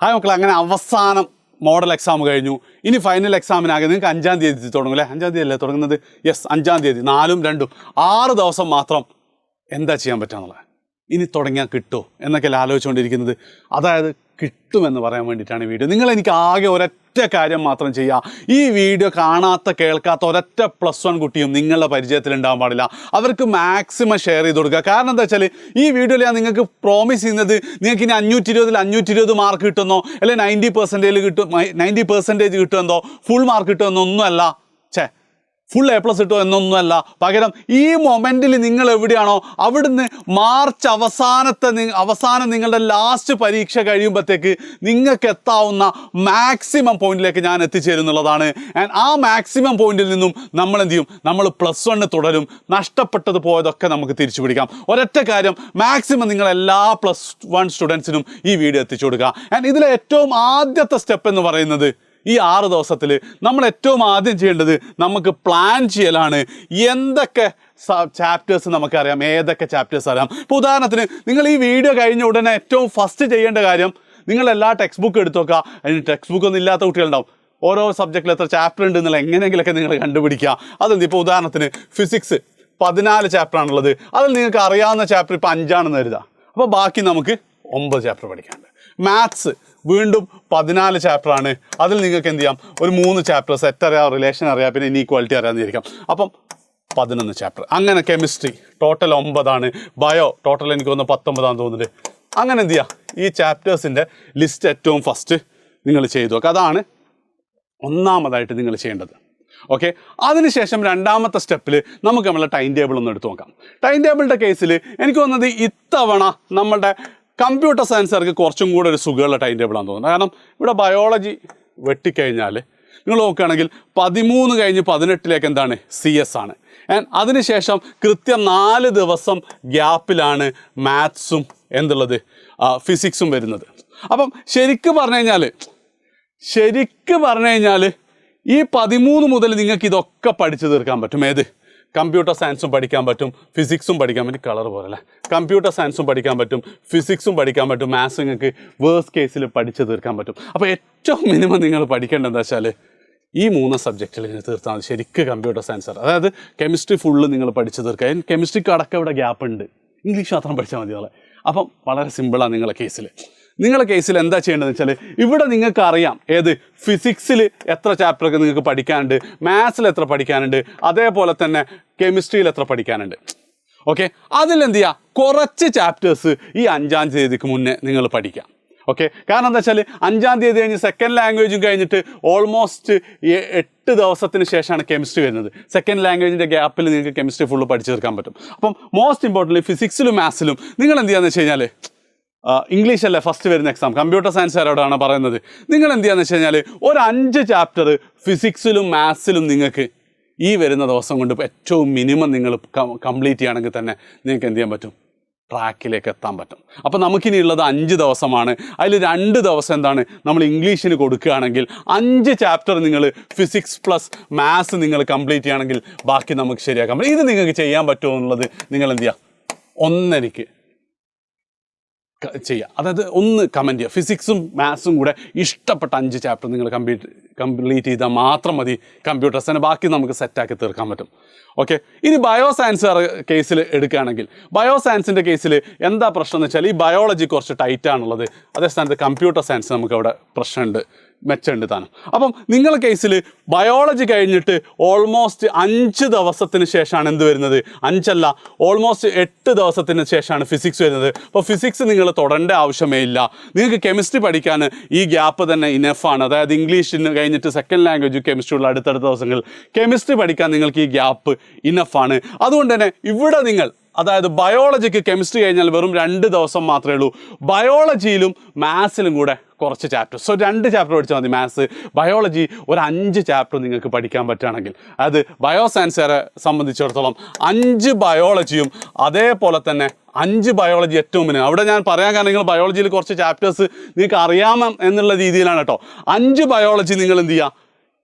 Hi മക്കളെ, അങ്ങനെ അവസാനം മോഡൽ എക്സാം കഴിഞ്ഞു. ഇനി ഫൈനൽ എക്സാമിനാകെ നിങ്ങൾക്ക് 5-ാം തീയതി തുടങ്ങും അല്ലേ? 5-ാം തീയതി അല്ലേ തുടങ്ങുന്നത്? യെസ്, 5-ാം തീയതി. 4ഉം 2ഉം 6 ദിവസം മാത്രം എന്താ ചെയ്യാൻ പറ്റുക ഇനി തുടങ്ങിയാൽ കിട്ടുമോ എന്നൊക്കെയല്ലേ ആലോചിച്ചുകൊണ്ടിരിക്കുന്നത്. അതായത് കിട്ടുമെന്ന് പറയാൻ വേണ്ടിയിട്ടാണ് ഈ വീഡിയോ. എനിക്ക് ആകെ ഒരൊറ്റ കാര്യം മാത്രം ചെയ്യുക. ഈ വീഡിയോ കാണാത്ത കേൾക്കാത്ത ഒരൊറ്റ +1 കുട്ടിയും നിങ്ങളുടെ പരിചയത്തിൽ ഉണ്ടാകാൻ പാടില്ല. അവർക്ക് മാക്സിമം ഷെയർ ചെയ്ത് കൊടുക്കുക. കാരണം എന്താ വെച്ചാൽ ഈ വീഡിയോയിൽ ഞാൻ നിങ്ങൾക്ക് പ്രോമിസ് ചെയ്യുന്നത് നിങ്ങൾക്ക് ഇനി 520-ൽ 520 മാർക്ക് കിട്ടുന്നോ അല്ലെങ്കിൽ 90% കിട്ടുമെന്നോ ഫുൾ മാർക്ക് കിട്ടുമെന്നൊന്നുമല്ല. ഫുൾ A+ കിട്ടുമോ എന്നൊന്നുമല്ല. പകരം ഈ മൊമെൻറ്റിൽ നിങ്ങൾ എവിടെയാണോ അവിടുന്ന് മാർച്ച് അവസാനം നിങ്ങളുടെ ലാസ്റ്റ് പരീക്ഷ കഴിയുമ്പോഴത്തേക്ക് നിങ്ങൾക്ക് എത്താവുന്ന മാക്സിമം പോയിന്റിലേക്ക് ഞാൻ എത്തിച്ചേരുന്നുള്ളതാണ്. ആൻഡ് ആ മാക്സിമം പോയിന്റിൽ നിന്നും നമ്മൾ എന്ത് ചെയ്യും? നമ്മൾ +1 തുടരും. നഷ്ടപ്പെട്ടത് പോയതൊക്കെ നമുക്ക് തിരിച്ചു പിടിക്കാം. ഒരൊറ്റ കാര്യം, മാക്സിമം നിങ്ങൾ എല്ലാ +1 സ്റ്റുഡൻസിനും ഈ വീഡിയോ എത്തിച്ചു കൊടുക്കുക. ആൻഡ് ഇതിലെ ഏറ്റവും ആദ്യത്തെ സ്റ്റെപ്പ് എന്ന് പറയുന്നത് ഈ 6 ദിവസത്തിൽ നമ്മൾ ഏറ്റവും ആദ്യം ചെയ്യേണ്ടത് നമുക്ക് പ്ലാൻ ചെയ്യലാണ്. എന്തൊക്കെ ചാപ്റ്റേഴ്സ് നമുക്കറിയാം, ഏതൊക്കെ ചാപ്റ്റേഴ്സ് അറിയാം. ഇപ്പോൾ ഉദാഹരണത്തിന് നിങ്ങൾ ഈ വീഡിയോ കഴിഞ്ഞ ഉടനെ ഏറ്റവും ഫസ്റ്റ് ചെയ്യേണ്ട കാര്യം, നിങ്ങൾ എല്ലാ ടെക്സ്റ്റ് ബുക്ക് എടുത്തു നോക്കുക. അതിന് ടെക്സ്റ്റ് ബുക്കൊന്നും ഇല്ലാത്ത കുട്ടികളുണ്ടാവും. ഓരോ സബ്ജക്റ്റിൽ എത്ര ചാപ്റ്റർ ഉണ്ട് എന്നുള്ള എങ്ങനെയെങ്കിലൊക്കെ നിങ്ങൾ കണ്ടുപിടിക്കുക. അതെന്ത്, ഇപ്പോൾ ഉദാഹരണത്തിന് ഫിസിക്സ് 14 ചാപ്റ്ററാണുള്ളത്. അതിൽ നിങ്ങൾക്ക് അറിയാവുന്ന ചാപ്റ്റർ ഇപ്പോൾ 5ആണെന്ന് കരുതുക. അപ്പോൾ ബാക്കി നമുക്ക് 9 ചാപ്റ്റർ പഠിക്കാനുണ്ട്. മാത്സ് വീണ്ടും 14 ചാപ്റ്ററാണ്. അതിൽ നിങ്ങൾക്ക് എന്ത് ചെയ്യാം? ഒരു 3 ചാപ്റ്റർ സെറ്റ് അറിയാം, റിലേഷൻ അറിയാം, പിന്നെ ഇനീക്വാലിറ്റി അറിയാമെന്നിരിക്കാം. അപ്പം 11 ചാപ്റ്റർ. അങ്ങനെ കെമിസ്ട്രി ടോട്ടൽ 9ആണ്. ബയോ ടോട്ടൽ എനിക്ക് തോന്നുന്നു 19ആണെന്ന് തോന്നുന്നുണ്ട്. അങ്ങനെ എന്ത് ചെയ്യുക? ഈ ചാപ്റ്റേഴ്സിൻ്റെ ലിസ്റ്റ് ഏറ്റവും ഫസ്റ്റ് നിങ്ങൾ ചെയ്തു നോക്കുക. അതാണ് ഒന്നാമതായിട്ട് നിങ്ങൾ ചെയ്യേണ്ടത്. ഓക്കെ, അതിനുശേഷം രണ്ടാമത്തെ സ്റ്റെപ്പിൽ നമുക്ക് നമ്മളെ ടൈം ടേബിൾ ഒന്ന് എടുത്തു നോക്കാം. ടൈം ടേബിളിൻ്റെ കേസിൽ എനിക്ക് തോന്നുന്നത് ഇത്തവണ നമ്മളുടെ കമ്പ്യൂട്ടർ സയൻസുകാർക്ക് കുറച്ചും കൂടെ ഒരു സുഖമുള്ള ടൈം ടേബിളാണെന്ന് തോന്നുന്നത്. കാരണം ഇവിടെ ബയോളജി വെട്ടിക്കഴിഞ്ഞാൽ നിങ്ങൾ നോക്കുകയാണെങ്കിൽ 13 കഴിഞ്ഞ് 18ലേക്ക് എന്താണ്? CS ആണ്. ആൻഡ് അതിനുശേഷം കൃത്യം 4 ദിവസം ഗ്യാപ്പിലാണ് മാത്സും എന്തുള്ളത് ഫിസിക്സും വരുന്നത്. അപ്പം ശരിക്ക് പറഞ്ഞു കഴിഞ്ഞാൽ ഈ 13 മുതൽ നിങ്ങൾക്ക് ഇതൊക്കെ പഠിച്ചു തീർക്കാൻ പറ്റും. ഏത്? കമ്പ്യൂട്ടർ സയൻസും പഠിക്കാൻ പറ്റും, ഫിസിക്സും പഠിക്കാൻ പറ്റും. കളർ പോരല്ലേ? കമ്പ്യൂട്ടർ സയൻസും പഠിക്കാൻ പറ്റും, ഫിസിക്സും പഠിക്കാൻ പറ്റും, മാത്സ് നിങ്ങൾക്ക് വേഴ്സ്റ്റ് കേസിൽ പഠിച്ച് തീർക്കാൻ പറ്റും. അപ്പോൾ ഏറ്റവും മിനിമം നിങ്ങൾ പഠിക്കേണ്ടത് എന്താ വെച്ചാൽ ഈ 3 സബ്ജക്റ്റിൽ നിങ്ങൾ തീർത്താൽ മതി. ശരിക്കും കമ്പ്യൂട്ടർ സയൻസ്, അതായത് കെമിസ്ട്രി ഫുള്ള് നിങ്ങൾ പഠിച്ച് തീർക്കുക. കെമിസ്ട്രിക്ക് അടക്കം ഇവിടെ ഗ്യാപ്പ് ഉണ്ട്. ഇംഗ്ലീഷ് മാത്രം പഠിച്ചാൽ മതി. അപ്പം വളരെ സിമ്പിളാണ് നിങ്ങളുടെ കേസിൽ എന്താ ചെയ്യേണ്ടതെന്ന് വെച്ചാൽ ഇവിടെ നിങ്ങൾക്ക് അറിയാം ഏത് ഫിസിക്സിൽ എത്ര ചാപ്റ്ററൊക്കെ നിങ്ങൾക്ക് പഠിക്കാനുണ്ട്, മാത്സിൽ എത്ര പഠിക്കാനുണ്ട്, അതേപോലെ തന്നെ കെമിസ്ട്രിയിൽ എത്ര പഠിക്കാനുണ്ട്. ഓക്കെ, അതിലെന്ത് ചെയ്യുക? കുറച്ച് ചാപ്റ്റേഴ്സ് ഈ 5-ാം തീയതിക്ക് മുന്നേ നിങ്ങൾ പഠിക്കാം. ഓക്കെ, കാരണം എന്താ വെച്ചാൽ 5-ാം തീയതി കഴിഞ്ഞ് സെക്കൻഡ് ലാംഗ്വേജും കഴിഞ്ഞിട്ട് ഓൾമോസ്റ്റ് 8 ദിവസത്തിന് ശേഷമാണ് കെമിസ്ട്രി വരുന്നത്. സെക്കൻഡ് ലാംഗ്വേജിൻ്റെ ഗ്യാപ്പിൽ നിങ്ങൾക്ക് കെമിസ്ട്രി ഫുള്ള് പഠിച്ചു തീർക്കാൻ പറ്റും. അപ്പം മോസ്റ്റ് ഇമ്പോർട്ടൻ്റ്ലി ഫിസിക്സിലും മാത്സിലും നിങ്ങൾ എന്ത് ചെയ്യാന്ന് വെച്ച് കഴിഞ്ഞാൽ, ഇംഗ്ലീഷല്ലേ ഫസ്റ്റ് വരുന്ന എക്സാം, കമ്പ്യൂട്ടർ സയൻസുകാരോടാണ് പറയുന്നത്. നിങ്ങൾ എന്ത് ചെയ്യാന്ന് വെച്ച് കഴിഞ്ഞാൽ ഒരു 5 ചാപ്റ്റർ ഫിസിക്സിലും മാത്സിലും നിങ്ങൾക്ക് ഈ വരുന്ന ദിവസം കൊണ്ട് ഏറ്റവും മിനിമം നിങ്ങൾ കംപ്ലീറ്റ് ചെയ്യുകയാണെങ്കിൽ തന്നെ നിങ്ങൾക്ക് എന്ത് ചെയ്യാൻ പറ്റും? ട്രാക്കിലേക്ക് എത്താൻ പറ്റും. അപ്പോൾ നമുക്കിനിയുള്ളത് 5 ദിവസമാണ്. അതിൽ 2 ദിവസം എന്താണ് നമ്മൾ ഇംഗ്ലീഷിന് കൊടുക്കുകയാണെങ്കിൽ 5 ചാപ്റ്റർ നിങ്ങൾ ഫിസിക്സ് പ്ലസ് മാത്സ് നിങ്ങൾ കംപ്ലീറ്റ് ചെയ്യുകയാണെങ്കിൽ ബാക്കി നമുക്ക് ശരിയാക്കാൻ പറ്റും. ഇത് നിങ്ങൾക്ക് ചെയ്യാൻ പറ്റുമോ എന്നുള്ളത് നിങ്ങൾ എന്ത് ചെയ്യുക? 1 ചെയ്യുക. അതായത് ഒന്ന് കമൻറ്റ് ചെയ്യുക. ഫിസിക്സും മാത്സും കൂടെ ഇഷ്ടപ്പെട്ട 5 ചാപ്റ്റർ നിങ്ങൾ കംപ്ലീറ്റ് ചെയ്താൽ മാത്രം മതി കമ്പ്യൂട്ടർ സയൻസ്. ബാക്കി നമുക്ക് സെറ്റാക്കി തീർക്കാൻ പറ്റും. ഓക്കെ, ഇനി ബയോ സയൻസ് കേസിൽ എടുക്കുകയാണെങ്കിൽ ബയോ സയൻസിൻ്റെ കേസിൽ എന്താ പ്രശ്നം എന്ന് വെച്ചാൽ ഈ ബയോളജി കുറച്ച് ടൈറ്റാണുള്ളത്. അതേ സ്ഥാനത്ത് കമ്പ്യൂട്ടർ സയൻസ് നമുക്ക് അവിടെ പ്രശ്നമുണ്ട്, മെച്ചമുണ്ട് താനും. അപ്പം നിങ്ങളുടെ കേസിൽ ബയോളജി കഴിഞ്ഞിട്ട് ഓൾമോസ്റ്റ് 5 ദിവസത്തിന് ശേഷമാണ് എന്ത് വരുന്നത്? 5 അല്ല, ഓൾമോസ്റ്റ് 8 ദിവസത്തിന് ശേഷമാണ് ഫിസിക്സ് വരുന്നത്. അപ്പോൾ ഫിസിക്സ് നിങ്ങൾ തൊടേണ്ട ആവശ്യമേ ഇല്ല. നിങ്ങൾക്ക് കെമിസ്ട്രി പഠിക്കാൻ ഈ ഗ്യാപ്പ് തന്നെ ഇനഫാണ്. അതായത് ഇംഗ്ലീഷിന് കഴിഞ്ഞിട്ട് സെക്കൻഡ് ലാംഗ്വേജ് കെമിസ്ട്രിയുള്ള അടുത്തടുത്ത ദിവസങ്ങൾ കെമിസ്ട്രി പഠിക്കാൻ നിങ്ങൾക്ക് ഈ ഗ്യാപ്പ് ഇനഫാണ്. അതുകൊണ്ട് തന്നെ ഇവിടെ നിങ്ങൾ അതായത് ബയോളജിക്ക് കെമിസ്ട്രി കഴിഞ്ഞാൽ വെറും 2 ദിവസം മാത്രമേ ഉള്ളൂ. ബയോളജിയിലും മാത്സിലും കൂടെ കുറച്ച് ചാപ്റ്റർ, 2 ചാപ്റ്റർ പഠിച്ചാൽ മതി. മാത്സ്, ബയോളജി ഒരു 5 ചാപ്റ്റർ നിങ്ങൾക്ക് പഠിക്കാൻ പറ്റുകയാണെങ്കിൽ, അത് ബയോ സയൻസുകാരെ സംബന്ധിച്ചിടത്തോളം 5 ബയോളജിയും അതേപോലെ തന്നെ 5 ബയോളജി ഏറ്റവും മിനിമം. അവിടെ ഞാൻ പറയാൻ കാരണം നിങ്ങൾ ബയോളജിയിൽ കുറച്ച് ചാപ്റ്റേഴ്സ് നിങ്ങൾക്ക് അറിയാമോ എന്നുള്ള രീതിയിലാണ് കേട്ടോ. 5 ബയോളജി നിങ്ങൾ എന്ത് ചെയ്യുക?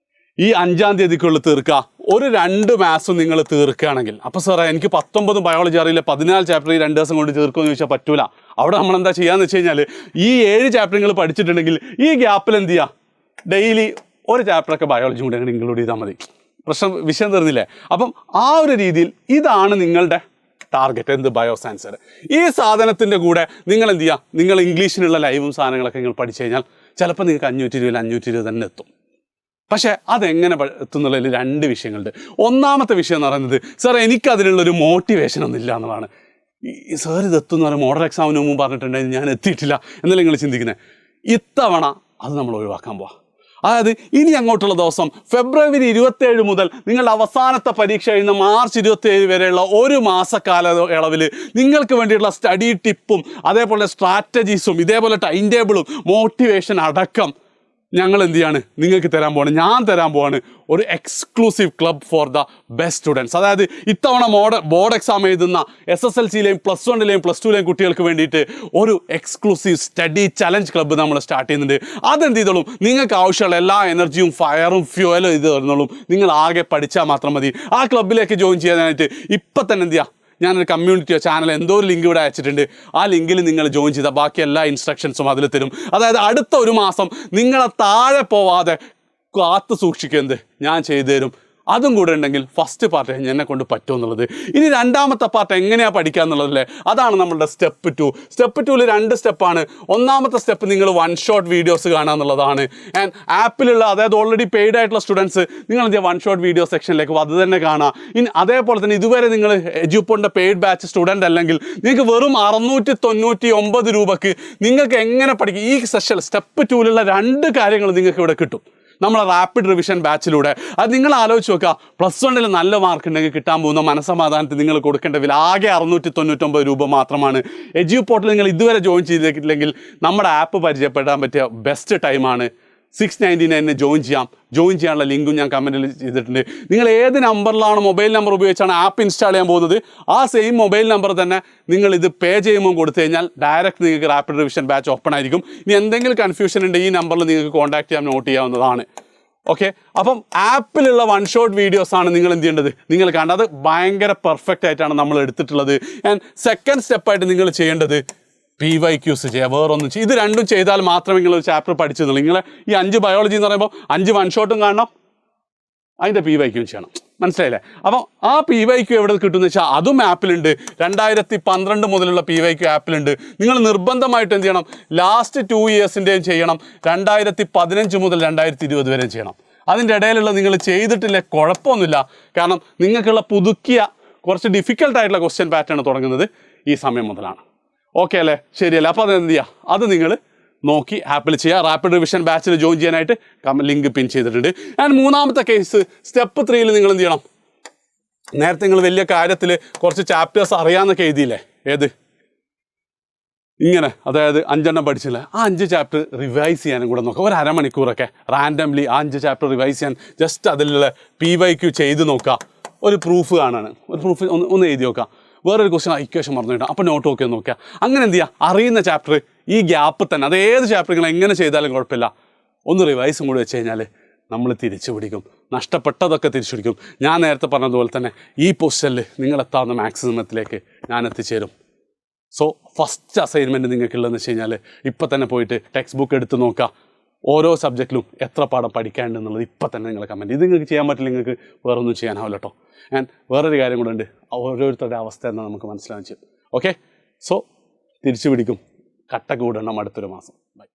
ഈ 5-ാം തീയതിക്കുള്ളിൽ തീർക്കുക. ഒരു 2 മാത്സും നിങ്ങൾ തീർക്കുകയാണെങ്കിൽ, അപ്പോൾ സാറേ എനിക്ക് 19 ബയോളജി അറിയില്ല, 14 ചാപ്റ്റർ ഈ 2 ദിവസം കൊണ്ട് തീർക്കുമെന്ന് ചോദിച്ചാൽ പറ്റൂല. അവിടെ നമ്മൾ എന്താ ചെയ്യാന്ന് വെച്ച് കഴിഞ്ഞാൽ ഈ 7 ചാപ്റ്റർ നിങ്ങൾ പഠിച്ചിട്ടുണ്ടെങ്കിൽ ഈ ഗ്യാപ്പിൽ എന്ത് ചെയ്യുക, ഡെയിലി ഒരു ചാപ്റ്ററൊക്കെ ബയോളജി കൂടി അങ്ങനെ ഇൻക്ലൂഡ് ചെയ്താൽ മതി. വിഷയം തീർന്നില്ലേ? അപ്പം ആ ഒരു രീതിയിൽ ഇതാണ് നിങ്ങളുടെ ടാർഗറ്റ്. എന്ത്? ബയോസയൻസ്. ഈ സാധനത്തിൻ്റെ കൂടെ നിങ്ങൾ എന്ത് ചെയ്യുക, നിങ്ങൾ ഇംഗ്ലീഷിനുള്ള ലൈവും സാധനങ്ങളൊക്കെ നിങ്ങൾ പഠിച്ചു കഴിഞ്ഞാൽ ചിലപ്പോൾ നിങ്ങൾക്ക് 520 തന്നെ എത്തും. പക്ഷേ അതെങ്ങനെ എത്തുന്നുള്ളതിൽ 2 വിഷയങ്ങളുണ്ട്. ഒന്നാമത്തെ വിഷയം എന്ന് പറയുന്നത്, സാർ എനിക്കതിനുള്ളൊരു മോട്ടിവേഷൻ ഒന്നും ഇല്ല എന്നുള്ളതാണ്. ഈ സാർ ഇത് എത്തുമെന്ന് പറഞ്ഞാൽ മോഡൽ എക്സാമിന് മുമ്പ് പറഞ്ഞിട്ടുണ്ടെങ്കിൽ ഞാൻ എത്തിയിട്ടില്ല എന്നല്ല നിങ്ങൾ ചിന്തിക്കുന്നത്. ഇത്തവണ അത് നമ്മൾ ഒഴിവാക്കാൻ പോവാം. അതായത് ഇനി അങ്ങോട്ടുള്ള ദിവസം ഫെബ്രുവരി 27 മുതൽ നിങ്ങളുടെ അവസാനത്തെ പരീക്ഷ കഴിയുന്ന മാർച്ച് 27 വരെയുള്ള ഒരു മാസക്കാലയളവിൽ നിങ്ങൾക്ക് വേണ്ടിയിട്ടുള്ള സ്റ്റഡി ടിപ്പും അതേപോലെ സ്ട്രാറ്റജീസും ഇതേപോലെ ടൈം ടേബിളും മോട്ടിവേഷൻ അടക്കം ഞങ്ങൾ എന്ത് ചെയ്യാണ് നിങ്ങൾക്ക് തരാൻ പോവാണ്. ഞാൻ തരാൻ പോവാണ് ഒരു exclusive club for the best students. അതായത് ഇത്തവണ ബോർഡ് എക്സാം എഴുതുന്ന SSLCയിലെയും +1ലെയും +2ലെയും കുട്ടികൾക്ക് വേണ്ടിയിട്ട് ഒരു എക്സ്ക്ലൂസീവ് സ്റ്റഡി ചലഞ്ച് ക്ലബ്ബ് നമ്മൾ സ്റ്റാർട്ട് ചെയ്യുന്നുണ്ട്. അതെന്ത് ചെയ്തോളും, നിങ്ങൾക്ക് ആവശ്യമുള്ള എല്ലാ എനർജിയും ഫയറും ഫ്യൂവലും ഇത് തരുന്നോളും. നിങ്ങൾ ആകെ പഠിച്ചാൽ മാത്രം മതി. ആ ക്ലബ്ബിലേക്ക് ജോയിൻ ചെയ്യാനായിട്ട് ഇപ്പം തന്നെ എന്ത് ചെയ്യുക, ഞാനൊരു കമ്മ്യൂണിറ്റിയോ ചാനൽ എന്തോ ഒരു ലിങ്ക് ഇവിടെ അയച്ചിട്ടുണ്ട്. ആ ലിങ്കിൽ നിങ്ങൾ ജോയിൻ ചെയ്താൽ ബാക്കി എല്ലാ ഇൻസ്ട്രക്ഷൻസും അതിൽ തരും. അതായത് അടുത്ത ഒരു മാസം നിങ്ങളെ താഴെ പോവാതെ കാത്തു സൂക്ഷിക്കുന്നത് ഞാൻ ചെയ്തു തരും. അതും കൂടെ ഉണ്ടെങ്കിൽ ഫസ്റ്റ് പാർട്ട് എന്നെ കൊണ്ട് പറ്റുമെന്നുള്ളത്. ഇനി രണ്ടാമത്തെ പാർട്ട് എങ്ങനെയാണ് പഠിക്കുക എന്നുള്ളതല്ലേ, അതാണ് നമ്മളുടെ സ്റ്റെപ്പ് 2. സ്റ്റെപ്പ് 2ൽ 2 സ്റ്റെപ്പാണ്. ഒന്നാമത്തെ സ്റ്റെപ്പ് നിങ്ങൾ 1 ഷോട്ട് വീഡിയോസ് കാണുക എന്നുള്ളതാണ്. ആൻഡ് ആപ്പിലുള്ള, അതായത് ഓൾറെഡി പെയ്ഡ് ആയിട്ടുള്ള സ്റ്റുഡൻസ് നിങ്ങൾ എന്ത് ചെയ്യുക, 1 ഷോട്ട് വീഡിയോ സെക്ഷനിലേക്ക് അത് തന്നെ കാണുക. ഇനി അതേപോലെ തന്നെ ഇതുവരെ നിങ്ങൾ എഡ്യൂപോണിൻ്റെ പെയ്ഡ് ബാച്ച് സ്റ്റുഡൻ്റ് അല്ലെങ്കിൽ നിങ്ങൾക്ക് വെറും 699 രൂപയ്ക്ക് നിങ്ങൾക്ക് എങ്ങനെ പഠിക്കും, ഈ സെഷൻ സ്റ്റെപ്പ് 2ലുള്ള 2 കാര്യങ്ങൾ നിങ്ങൾക്ക് ഇവിടെ കിട്ടും നമ്മളെ റാപ്പിഡ് റിവിഷൻ ബാച്ചിലൂടെ. അത് നിങ്ങൾ ആലോചിച്ച് നോക്കുക, +1ൽ നല്ല മാർക്ക് ഉണ്ടെങ്കിൽ കിട്ടാൻ പോകുന്ന മനസ്സമാധാനത്തിൽ നിങ്ങൾ കൊടുക്കേണ്ട വില ആകെ 699 രൂപ മാത്രമാണ്. എഡ്യൂപോർട്ടിൽ നിങ്ങൾ ഇതുവരെ ജോയിൻ ചെയ്തിട്ടില്ലെങ്കിൽ നമ്മുടെ ആപ്പ് പരിചയപ്പെടാൻ പറ്റിയ ബെസ്റ്റ് ടൈമാണ്. 699 ജോയിൻ ചെയ്യാനുള്ള ലിങ്കും ഞാൻ കമൻറ്റിൽ ചെയ്തിട്ടുണ്ട്. നിങ്ങൾ ഏത് നമ്പറിലാണ്, മൊബൈൽ നമ്പർ ഉപയോഗിച്ചാണ് ആപ്പ് ഇൻസ്റ്റാൾ ചെയ്യാൻ പോകുന്നത്, ആ സെയിം മൊബൈൽ നമ്പർ തന്നെ നിങ്ങൾ ഇത് പേ ചെയ്യുമ്പോൾ കൊടുത്തു കഴിഞ്ഞാൽ ഡയറക്റ്റ് നിങ്ങൾക്ക് റാപ്പിഡ് റിവിഷൻ ബാച്ച് ഓപ്പൺ ആയിരിക്കും. ഇനി എന്തെങ്കിലും കൺഫ്യൂഷൻ ഉണ്ട് ഈ നമ്പറിൽ നിങ്ങൾക്ക് കോൺടാക്ട് ചെയ്യാൻ, നോട്ട് ചെയ്യാവുന്നതാണ്. ഓക്കെ, അപ്പം ആപ്പിലുള്ള 1 ഷോട്ട് വീഡിയോസാണ് നിങ്ങൾ എന്ത് ചെയ്യേണ്ടത്, നിങ്ങൾ കണ്ടത് ഭയങ്കര പെർഫെക്റ്റ് ആയിട്ടാണ് നമ്മൾ എടുത്തിട്ടുള്ളത്. ആൻഡ് സെക്കൻഡ് സ്റ്റെപ്പായിട്ട് നിങ്ങൾ ചെയ്യേണ്ടത് PYQs ചെയ്യുക, വേറൊന്നും ഇത് 2 ചെയ്താൽ മാത്രമേ നിങ്ങൾ ഒരു ചാപ്റ്റർ പഠിച്ചെന്നുള്ളൂ. നിങ്ങൾ ഈ 5 ബയോളജി എന്ന് പറയുമ്പോൾ 5 1 ഷോട്ടും കാണണം, അതിൻ്റെ PYQ ചെയ്യണം. മനസ്സിലായില്ലേ? അപ്പോൾ ആ PYQ എവിടെ കിട്ടുമെന്ന് വെച്ചാൽ അതും ആപ്പിലുണ്ട്. 2012 മുതലുള്ള PYQ ആപ്പിലുണ്ട്. നിങ്ങൾ നിർബന്ധമായിട്ട് എന്ത് ചെയ്യണം, ലാസ്റ്റ് 2 ഇയേഴ്സിൻ്റെയും ചെയ്യണം, 2015 മുതൽ 2020 വരെയും ചെയ്യണം. അതിൻ്റെ ഇടയിലുള്ള നിങ്ങൾ ചെയ്തിട്ടില്ല കുഴപ്പമൊന്നുമില്ല. കാരണം നിങ്ങൾക്കുള്ള പുതുക്കിയ കുറച്ച് ഡിഫിക്കൽട്ടായിട്ടുള്ള ക്വസ്റ്റ്യൻ പാറ്റേൺ തുടങ്ങുന്നത് ഈ സമയം മുതലാണ്. ഓക്കെ അല്ലേ? ശരിയല്ലേ? അപ്പോൾ അതെന്ത് ചെയ്യുക, അത് നിങ്ങൾ നോക്കി ആപ്പിൽ ചെയ്യുക. റാപ്പിഡ് റിവിഷൻ ബാച്ചിൽ ജോയിൻ ചെയ്യാനായിട്ട് ലിങ്ക് പിൻ ചെയ്തിട്ടുണ്ട്. ആൻഡ് മൂന്നാമത്തെ കേസ് സ്റ്റെപ്പ് 3ൽ നിങ്ങൾ എന്ത് ചെയ്യണം, നേരത്തെ നിങ്ങൾ വലിയ കാര്യത്തിൽ കുറച്ച് ചാപ്റ്റേഴ്സ് അറിയാമെന്നൊക്കെ എഴുതിയില്ലേ, ഏത് ഇങ്ങനെ, അതായത് 5 പഠിച്ചില്ല, ആ 5 ചാപ്റ്റർ റിവൈസ് ചെയ്യാനും കൂടെ നോക്കുക. ഒരു അരമണിക്കൂറൊക്കെ റാൻഡംലി ആ 5 ചാപ്റ്റർ റിവൈസ് ചെയ്യാൻ ജസ്റ്റ് അതിലുള്ള PYQ ചെയ്ത് നോക്കുക. ഒരു പ്രൂഫ് കാണാണ്, ഒരു പ്രൂഫ് ഒന്ന് എഴുതി നോക്കുക. വേറൊരു ക്വസ്റ്റ്യൻ ഇക്വേഷൻ മറന്നിട്ടാണ്, അപ്പോൾ നോട്ട് നോക്കി നോക്കുക. അങ്ങനെ എന്ത് ചെയ്യുക, അറിയുന്ന ചാപ്റ്റർ ഈ ഗ്യാപ്പ് തന്നെ, അത് ഏത് ചാപ്റ്റർ നിങ്ങൾ എങ്ങനെ ചെയ്താലും കുഴപ്പമില്ല, ഒന്ന് റിവൈസും കൂടി വെച്ച് കഴിഞ്ഞാൽ നമ്മൾ തിരിച്ചു പിടിക്കും. നഷ്ടപ്പെട്ടതൊക്കെ തിരിച്ചു പിടിക്കും. ഞാൻ നേരത്തെ പറഞ്ഞതുപോലെ തന്നെ ഈ പൊസിഷനിൽ നിങ്ങളെത്താവുന്ന മാക്സിമത്തിലേക്ക് ഞാൻ എത്തിച്ചേരും. സോ ഫസ്റ്റ് അസൈൻമെൻറ്റ് നിങ്ങൾക്കുള്ളതെന്ന് വെച്ച് കഴിഞ്ഞാൽ ഇപ്പം തന്നെ പോയിട്ട് ടെക്സ്റ്റ് ബുക്ക് എടുത്ത് നോക്കുക. ഓരോ സബ്ജക്റ്റിലും എത്ര പാഠം പഠിക്കാനുണ്ടെന്നുള്ളത് ഇപ്പം തന്നെ നിങ്ങൾ കമൻറ്റ്. ഇത് നിങ്ങൾക്ക് ചെയ്യാൻ പറ്റില്ല, നിങ്ങൾക്ക് വേറൊന്നും ചെയ്യാനാവില്ല കേട്ടോ. ആൻഡ് വേറൊരു കാര്യം കൂടെ ഉണ്ട്, ഓരോരുത്തരുടെ അവസ്ഥ എന്നാൽ നമുക്ക് മനസ്സിലാവും ചെയ്യും. ഓക്കെ, സോ തിരിച്ചു പിടിക്കും. കട്ട കൂടണം അടുത്തൊരു മാസം. ബൈ.